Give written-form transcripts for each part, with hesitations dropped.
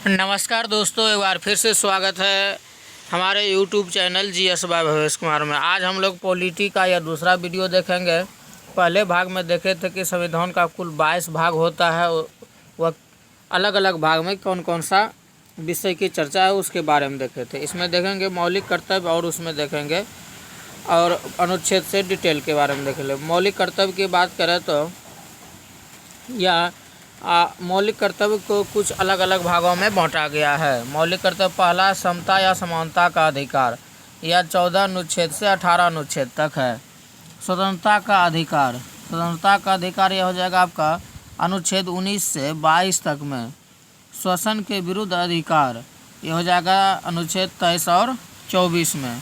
नमस्कार दोस्तों, एक बार फिर से स्वागत है हमारे YouTube channel GS by Bhavesh Kumar में। आज हम लोग पॉलिटी का या दूसरा वीडियो देखेंगे। पहले भाग में देखे थे कि संविधान का कुल 22 भाग होता है, वह अलग अलग भाग में कौन कौन सा विषय की चर्चा है उसके बारे में देखे थे। इसमें देखेंगे मौलिक कर्तव्य और उसमें देखेंगे और अनुच्छेद से डिटेल के बारे में देखेंगे। मौलिक कर्तव्य की बात करें तो या मौलिक कर्तव्य को कुछ अलग अलग भागों में बांटा गया है। मौलिक कर्तव्य पहला समता या समानता का अधिकार, यह 14 अनुच्छेद से 18 अनुच्छेद तक है। स्वतंत्रता का अधिकार, स्वतंत्रता का अधिकार यह हो जाएगा आपका अनुच्छेद 19 से 22 तक में। शोषण के विरुद्ध अधिकार यह हो जाएगा अनुच्छेद 23 और 24 में।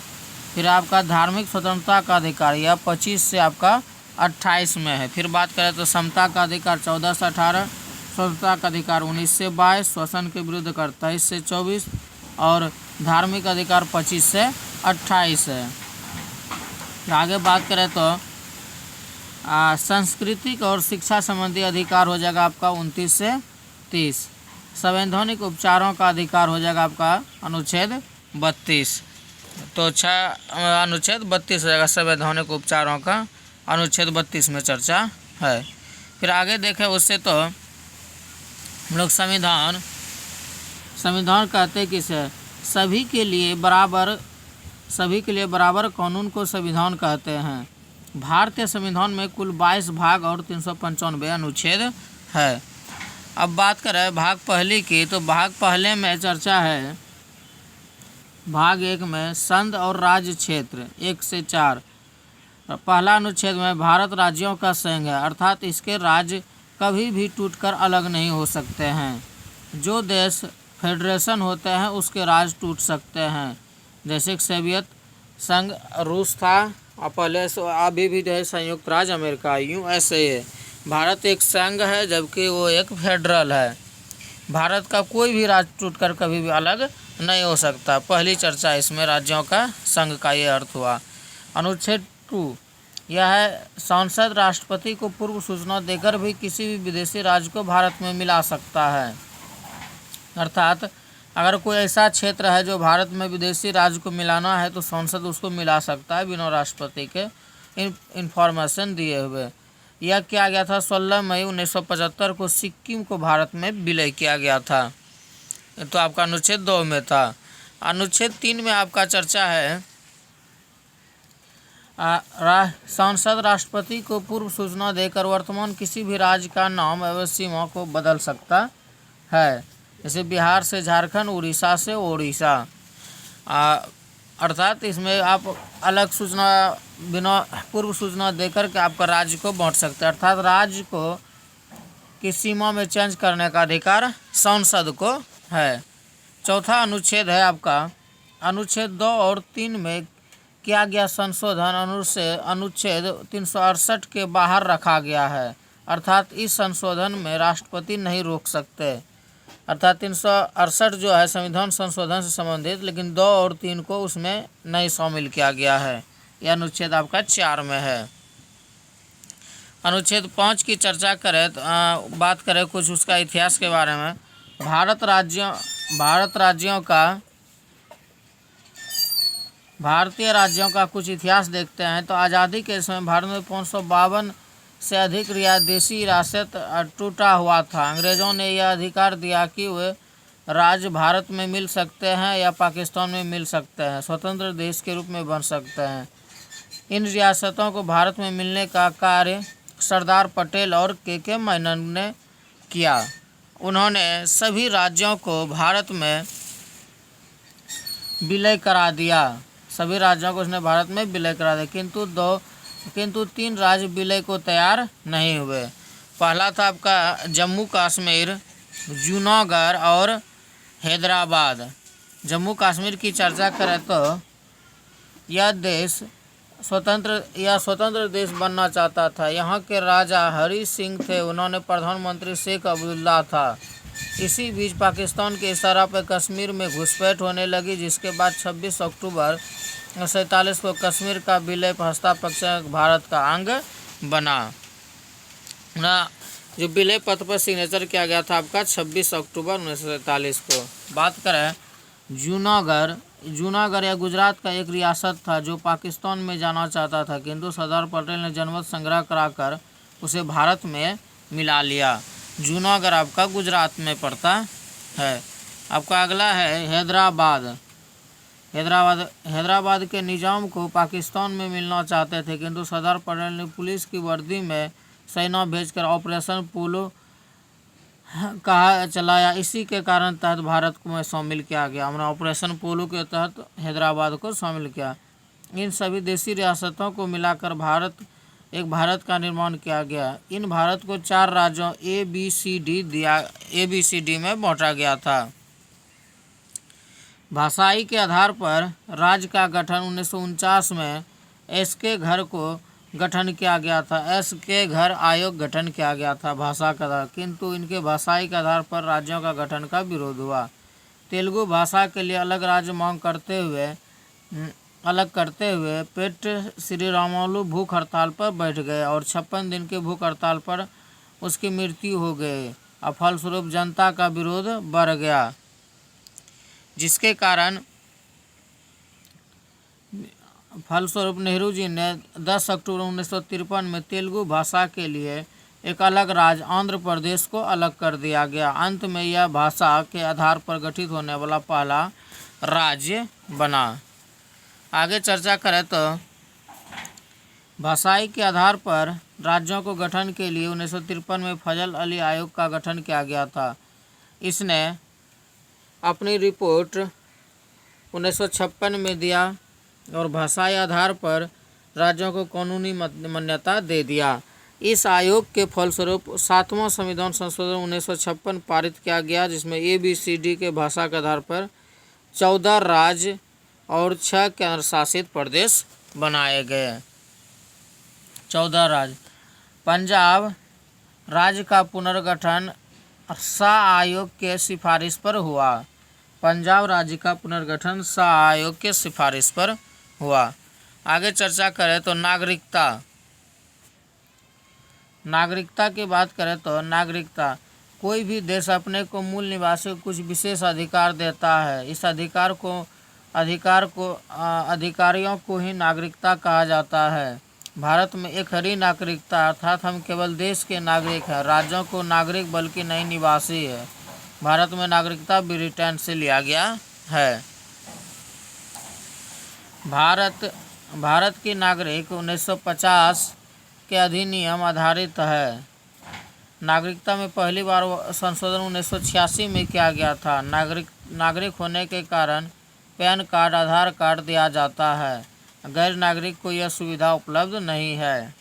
फिर आपका धार्मिक स्वतंत्रता का अधिकार यह 25 से आपका 28 में है। फिर बात करें तो समता का अधिकार 14 से 18, स्वतंत्रता का अधिकार 19 से 22, शोषण के विरुद्ध कर 23 से 24 और धार्मिक अधिकार 25 से 28 है। आगे बात करें तो सांस्कृतिक और शिक्षा संबंधी अधिकार हो जाएगा आपका 29 से 30। संवैधानिक उपचारों का अधिकार हो जाएगा आपका अनुच्छेद 32। तो अनुच्छेद 32 हो जाएगा संवैधानिक उपचारों का, अनुच्छेद 32 में चर्चा है। फिर आगे देखें उससे तो हम लोग संविधान कहते किसे, सभी के लिए बराबर कानून को संविधान कहते हैं। भारतीय संविधान में कुल 22 भाग और 395 अनुच्छेद है। अब बात करें भाग पहले की, तो भाग पहले में चर्चा है भाग 1 में संघ और राज्य क्षेत्र 1 से 4। पहला अनुच्छेद में भारत राज्यों का संघ है, अर्थात इसके राज्य कभी भी टूटकर अलग नहीं हो सकते हैं। जो देश फेडरेशन होते हैं उसके राज्य टूट सकते हैं, जैसे सोवियत संघ रूस था और पहले अभी भी जो है संयुक्त राज्य अमेरिका USA है। भारत एक संघ है जबकि वो एक फेडरल है। भारत का कोई भी राज्य टूटकर कभी भी अलग नहीं हो सकता। पहली चर्चा इसमें राज्यों का संघ का ये अर्थ हुआ। अनुच्छेद 2 यह है सांसद राष्ट्रपति को पूर्व सूचना देकर भी किसी भी विदेशी राज्य को भारत में मिला सकता है। अर्थात अगर कोई ऐसा क्षेत्र है जो भारत में विदेशी राज्य को मिलाना है तो सांसद उसको मिला सकता है बिना राष्ट्रपति के इंफॉर्मेशन दिए हुए। यह किया गया था 16 मई 1975 को सिक्किम को भारत में विलय किया गया था। तो आपका अनुच्छेद 2 में था। अनुच्छेद 3 में आपका चर्चा है सांसद राष्ट्रपति को पूर्व सूचना देकर वर्तमान किसी भी राज्य का नाम एवं सीमा को बदल सकता है, जैसे बिहार से झारखंड, उड़ीसा से ओडिशा। अर्थात इसमें आप अलग सूचना बिना पूर्व सूचना देकर के आपका राज्य को बांट सकते हैं। अर्थात राज्य को की सीमा में चेंज करने का अधिकार सांसद को है। चौथा अनुच्छेद है आपका अनुच्छेद 2 और 3 में किया गया संशोधन अनुच्छेद 368 के बाहर रखा गया है। अर्थात इस संशोधन में राष्ट्रपति नहीं रोक सकते। अर्थात 368 जो है संविधान संशोधन से संबंधित, लेकिन 2 और 3 को उसमें नहीं शामिल किया गया है। यह अनुच्छेद आपका 4 में है। अनुच्छेद 5 की चर्चा करें तो बात करें कुछ उसका इतिहास के बारे में। भारतीय राज्यों का कुछ इतिहास देखते हैं तो आज़ादी के समय भारत में 552 से अधिक देशी रियासत टूटा हुआ था। अंग्रेज़ों ने यह अधिकार दिया कि वे राज्य भारत में मिल सकते हैं या पाकिस्तान में मिल सकते हैं, स्वतंत्र देश के रूप में बन सकते हैं। इन रियासतों को भारत में मिलने का कार्य सरदार पटेल और के मेनन ने किया। उन्होंने सभी राज्यों को भारत में विलय करा दिया। सभी राज्यों को उसने भारत में विलय करा दिया, किंतु 3 राज्य विलय को तैयार नहीं हुए। पहला था आपका जम्मू कश्मीर, जूनागढ़ और हैदराबाद। जम्मू कश्मीर की चर्चा करें तो यह देश स्वतंत्र देश बनना चाहता था। यहाँ के राजा हरी सिंह थे, उन्होंने प्रधानमंत्री शेख अब्दुल्ला था। इसी बीच पाकिस्तान के इशारा पर कश्मीर में घुसपैठ होने लगी, जिसके बाद 26 अक्टूबर 1947 को कश्मीर का विलय हस्ताक्षर भारत का अंग बना। जो विलय पत्र पर सिग्नेचर किया गया था आपका 26 अक्टूबर 1947 को। बात करें जूनागढ़ या गुजरात का एक रियासत था जो पाकिस्तान में जाना चाहता था, किंतु सरदार पटेल ने जनमत संग्रह कराकर उसे भारत में मिला लिया। जूनागढ़ आपका गुजरात में पड़ता है। आपका अगला है हैदराबाद के निजाम को पाकिस्तान में मिलना चाहते थे, किंतु सरदार पटेल ने पुलिस की वर्दी में सेना भेजकर ऑपरेशन पोलो कहा चलाया। इसी के कारण तहत भारत को में शामिल किया गया। हमने ऑपरेशन पोलो के तहत हैदराबाद को शामिल किया। इन सभी देशी रियासतों को मिलाकर भारत का निर्माण किया गया। इन भारत को 4 राज्यों ABCD में बांटा गया था। भाषाई के आधार पर राज्य का गठन 1949 में एसके घर को गठन किया गया था। एसके घर आयोग गठन किया गया था भाषा का आधार, किंतु इनके भाषाई के आधार पर राज्यों का गठन का विरोध हुआ। तेलुगु भाषा के लिए अलग राज्य मांग करते हुए पेट श्रीरामुलु भूख हड़ताल पर बैठ गए और 56 दिन के भूख हड़ताल पर उसकी मृत्यु हो गई और फलस्वरूप जनता का विरोध बढ़ गया, जिसके कारण फलस्वरूप नेहरू जी ने 10 अक्टूबर 1953 में तेलुगु भाषा के लिए एक अलग राज्य आंध्र प्रदेश को अलग कर दिया गया। अंत में यह भाषा के आधार पर गठित होने वाला पहला राज्य बना। आगे चर्चा करें तो भाषाई के आधार पर राज्यों को गठन के लिए 1953 में फजल अली आयोग का गठन किया गया था। इसने अपनी रिपोर्ट 1956 में दिया और भाषाई आधार पर राज्यों को कानूनी मान्यता दे दिया। इस आयोग के फलस्वरूप 7वां संविधान संशोधन 1956 पारित किया गया, जिसमें ABCD के भाषा के आधार पर 14 राज्य और 6 केंद्र शासित प्रदेश बनाए गए। 14 राज्य। पंजाब राज्य का पुनर्गठन शाह आयोग के सिफारिश पर हुआ। पंजाब राज्य का पुनर्गठन शाह आयोग के सिफारिश पर हुआ। आगे चर्चा करें तो नागरिकता की बात करें तो नागरिकता कोई भी देश अपने को मूल निवासी को कुछ विशेष अधिकार देता है। इस अधिकारियों को ही नागरिकता कहा जाता है। भारत में एक हरी नागरिकता अर्थात हम केवल देश के नागरिक हैं, राज्यों को नागरिक बल्कि नहीं निवासी है। भारत में नागरिकता ब्रिटेन से लिया गया है। भारत की नागरिक 1950 के अधिनियम आधारित है। नागरिकता में पहली बार संशोधन 1986 में किया गया था। नागरिक होने के कारण पैन कार्ड, आधार कार्ड दिया जाता है। गैर नागरिक को यह सुविधा उपलब्ध नहीं है।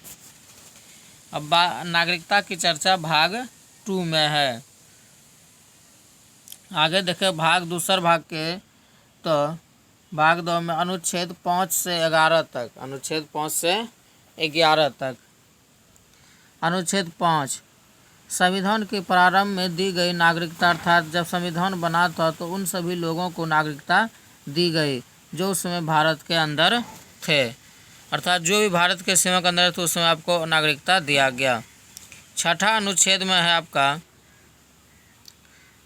अब नागरिकता की चर्चा भाग 2 में है। आगे देखें दूसर भाग के तो भाग 2 में अनुच्छेद 5 से 11 तक। अनुच्छेद 5 से 11 तक। अनुच्छेद 5 संविधान के प्रारंभ में दी गई नागरिकता अर्थात जब संविधान बना था तो उन सभी लोगों को नागरिकता दी गई जो उस समय भारत के अंदर थे, अर्थात जो भी भारत के सीमा के अंदर थे उस समय आपको नागरिकता दिया गया। 6ठा अनुच्छेद में है आपका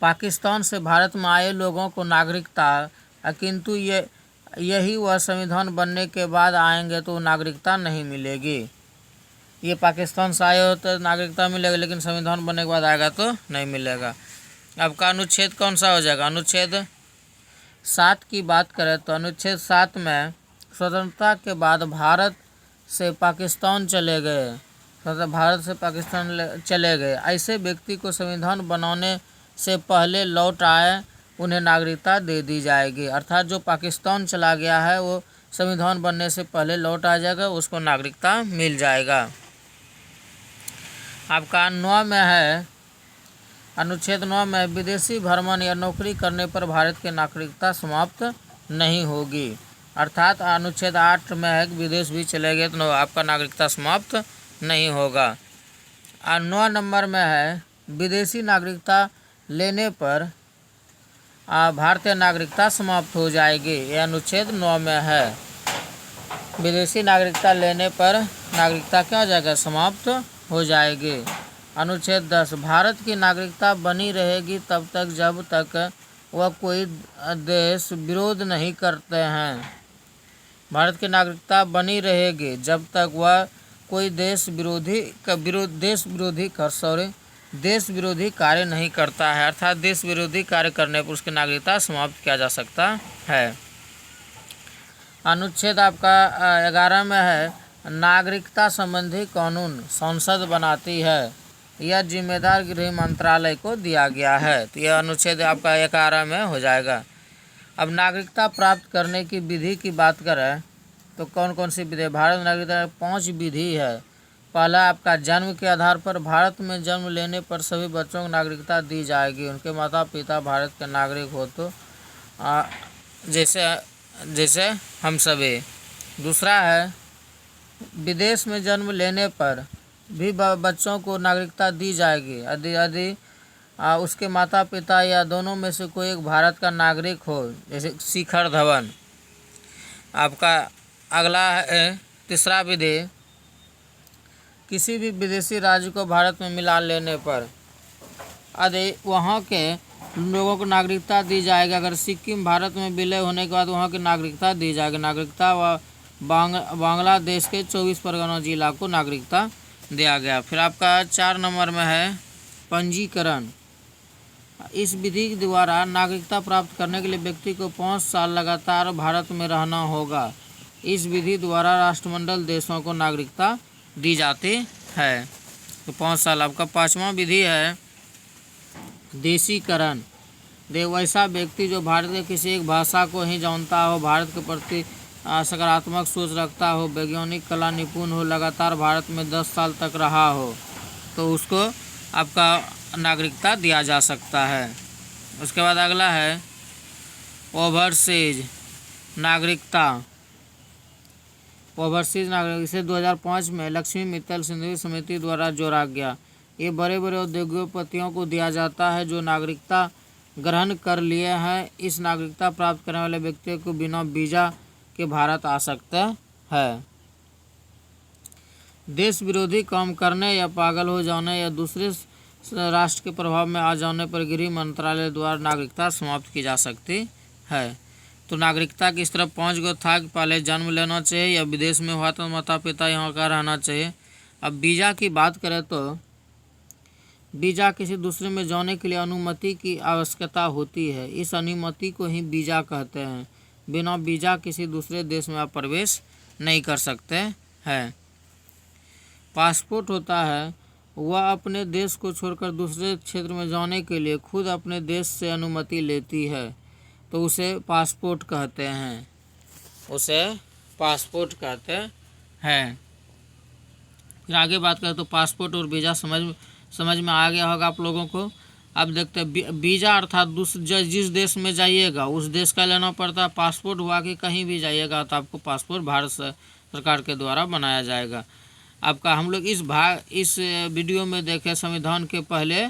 पाकिस्तान से भारत में आए लोगों को नागरिकता, किंतु यही वह संविधान बनने के बाद आएंगे तो नागरिकता नहीं मिलेगी। ये पाकिस्तान से आए हो तो नागरिकता मिलेगा, लेकिन संविधान बनने के बाद आएगा तो नहीं मिलेगा। आपका अनुच्छेद कौन सा हो जाएगा? अनुच्छेद 7 की बात करें तो अनुच्छेद 7 में स्वतंत्रता के बाद भारत से पाकिस्तान चले गए ऐसे व्यक्ति को संविधान बनाने से पहले लौट आए उन्हें नागरिकता दे दी जाएगी। अर्थात जो पाकिस्तान चला गया है वो संविधान बनने से पहले लौट आ जाएगा, उसको नागरिकता मिल जाएगा। आपका 9 में है अनुच्छेद 9 में विदेशी भ्रमण या नौकरी करने पर भारत की नागरिकता समाप्त नहीं होगी। अर्थात अनुच्छेद 8 में है कि विदेश भी चले गए तो आपका नागरिकता समाप्त नहीं होगा। और 9 नंबर में है विदेशी नागरिकता लेने पर भारतीय नागरिकता समाप्त हो जाएगी। यह अनुच्छेद 9 में है। विदेशी नागरिकता लेने पर नागरिकता क्या हो जाएगा? समाप्त हो जाएगी। अनुच्छेद 10, भारत की नागरिकता बनी रहेगी तब तक जब तक वह कोई देश विरोध नहीं करते हैं। भारत की नागरिकता बनी रहेगी जब तक वह कोई देश विरोधी कार्य नहीं करता है, अर्थात देश विरोधी कार्य करने पर उसकी नागरिकता समाप्त किया जा सकता है। अनुच्छेद आपका 11 में है, नागरिकता संबंधी कानून संसद बनाती है, यह जिम्मेदार गृह मंत्रालय को दिया गया है। तो यह अनुच्छेद आपका 11 में हो जाएगा। अब नागरिकता प्राप्त करने की विधि की बात करें तो कौन कौन सी विधि? भारत में नागरिकता 5 विधि है। पहला आपका जन्म के आधार पर, भारत में जन्म लेने पर सभी बच्चों को नागरिकता दी जाएगी, उनके माता पिता भारत के नागरिक हो तो जैसे हम सभी। दूसरा है विदेश में जन्म लेने पर भी बच्चों को नागरिकता दी जाएगी यदि उसके माता पिता या दोनों में से कोई एक भारत का नागरिक हो, जैसे शिखर धवन। आपका अगला है तीसरा विधि, किसी भी विदेशी राज्य को भारत में मिला लेने पर यदि वहाँ के लोगों को नागरिकता दी जाएगी। अगर सिक्किम भारत में विलय होने के बाद वहाँ की नागरिकता दी जाएगी। नागरिकता व बांग्लादेश के 24 परगना जिला को नागरिकता दिया गया। फिर आपका 4 नंबर में है पंजीकरण। इस विधि के द्वारा नागरिकता प्राप्त करने के लिए व्यक्ति को 5 साल लगातार भारत में रहना होगा। इस विधि द्वारा राष्ट्रमंडल देशों को नागरिकता दी जाती है। तो 5 साल। आपका 5वां विधि है देशीकरण। वैसा व्यक्ति जो भारत के किसी एक भाषा को ही जानता हो, भारत के प्रति सकारात्मक सोच रखता हो, वैज्ञानिक कला निपुण हो, लगातार भारत में 10 साल तक रहा हो, तो उसको आपका नागरिकता दिया जा सकता है। उसके बाद अगला है ओवरसीज नागरिकता। ओवरसीज नागरिक इसे 2005 में लक्ष्मी मित्तल सिंधु समिति द्वारा जोड़ा गया। ये बड़े बड़े उद्योगपतियों को दिया जाता है जो नागरिकता ग्रहण कर लिए हैं। इस नागरिकता प्राप्त करने वाले व्यक्तियों को बिना वीज़ा के भारत आ सकता है। देश विरोधी काम करने या पागल हो जाने या दूसरे राष्ट्र के प्रभाव में आ जाने पर गृह मंत्रालय द्वारा नागरिकता समाप्त की जा सकती है। तो नागरिकता की इस तरफ 5 गो था कि पहले जन्म लेना चाहिए या विदेश में हुआ तो माता पिता यहाँ का रहना चाहिए। अब वीज़ा की बात करें तो वीज़ा किसी दूसरे में जाने के लिए अनुमति की आवश्यकता होती है। इस अनुमति को ही वीज़ा कहते हैं। बिना वीज़ा किसी दूसरे देश में आप प्रवेश नहीं कर सकते हैं। पासपोर्ट होता है वह अपने देश को छोड़कर दूसरे क्षेत्र में जाने के लिए खुद अपने देश से अनुमति लेती है, तो उसे पासपोर्ट कहते हैं। फिर आगे बात करें तो पासपोर्ट और वीज़ा समझ में आ गया होगा आप लोगों को। अब देखते हैं वीज़ा अर्थात जिस देश में जाइएगा उस देश का लेना पड़ता है। पासपोर्ट हुआ कि कहीं भी जाइएगा तो आपको पासपोर्ट भारत सरकार के द्वारा बनाया जाएगा। आपका हम लोग इस वीडियो में देखें संविधान के पहले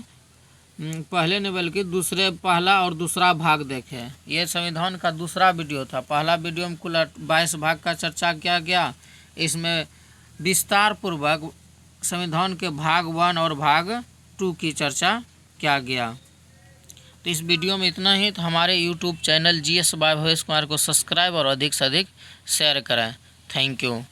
नहीं बल्कि पहला और दूसरा भाग देखें। ये संविधान का दूसरा वीडियो था। पहला वीडियो में कुल 22 भाग का चर्चा किया गया। इसमें विस्तार पूर्वक संविधान के भाग 1 और भाग 2 की चर्चा किया गया। तो इस वीडियो में इतना ही। तो हमारे YouTube channel GS by Bhavesh Kumar को सब्सक्राइब और अधिक से अधिक शेयर करें। Thank you.